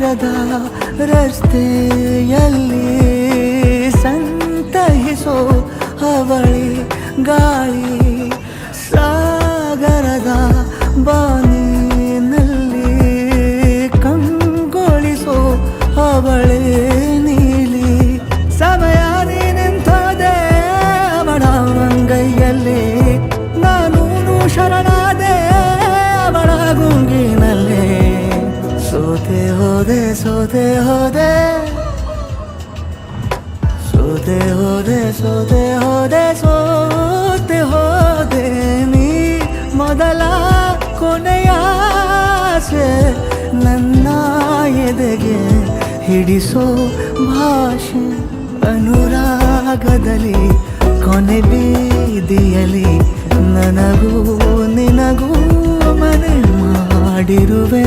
ಸಾವಿರದ ರಸ್ತೆಯಲ್ಲಿ ಸಂತಹಿಸೋ ಅವಳಿ ಗಾಳಿ ಸಾಗರದ ಬಾನಿನಲ್ಲಿ ಕಂಗೊಳಿಸೋ ಅವಳೆ ನೀಲಿ ಸಮಯ ನಿಂತದೆ ಅವಳ ಅಂಗೈಯಲ್ಲಿ ನಾನು ಶರಣಾದೆ ಅವಳ ಗುಂಗಿನಲ್ಲಿ ಸೋತೆ ಹೋದೆ ಸೋತೆ ಹೋದೆ ಸೋತೆ ಹೋದೆ ಸೋತೆ ಹೋದೆ ಸೋತೆ ಹೋದೆ ನೀ ಮೊದಲ ಕೊನೆಯ ಆಸೆ ನನ್ನ ಎದೆಗೆ ಹಿಡಿಸೋ ಭಾಷೆ ಅನುರಾಗದಲ್ಲಿ ಕೊನೆ ಬೀದಿಯಲ್ಲಿ ನನಗೂ ನಿನಗೂ ಮನೆ ಮಾಡಿರುವೆ.